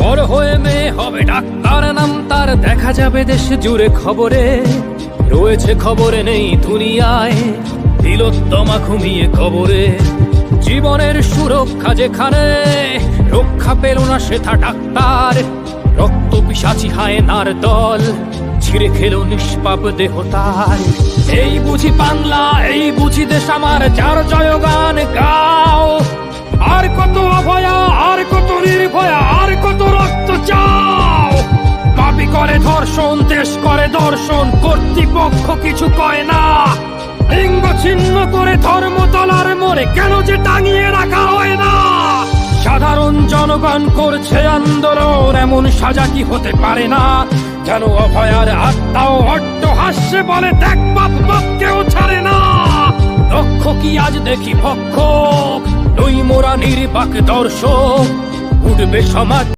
বড় হয়ে মেয়ে হবে ডাক্তার, নাম তার দেখা যাবে দেশ জুড়ে খবরে। রয়েছে খবরে নেই দুনিয়ায়, তিলোত্তমা ঘুমিয়ে কবরে। জীবনের সুরক্ষা যেখানে, রক্ষা পেল না সেথা ডাক্তার। রক্ত পিশাচি হায়নার দল, ছিঁড়ে খেলো নিষ্পাপ দেহ তার। এই বুঝি বাংলা, এই বুঝি দেশ আমার, যার জয়গান গাও। আর কত অভয়া, আর কত নির্ভয়া, আর কত রক্ত চাও। পাপী করে ধর্ষণ, দেশ করে দর্শন, কর্তৃপক্ষ কিছু কয় না। লিঙ্গ ছিন্ন করে ধর্মতলার মোড়ে কেন যে টাঙিয়ে রাখা হয় না। সাধারণ জনগণ করছে আন্দোলন, এমন সাজা কি হতে পারে না। যেন অভয়ার আত্মাও অট্ট হাস্যে বলে, দেখ বাপ বাপকেও ছাড়ে না। লক্ষ কি আজ দেখি ভক্ষক, নই মোরা নির্বাক দর্শক। উঠবে সমাজ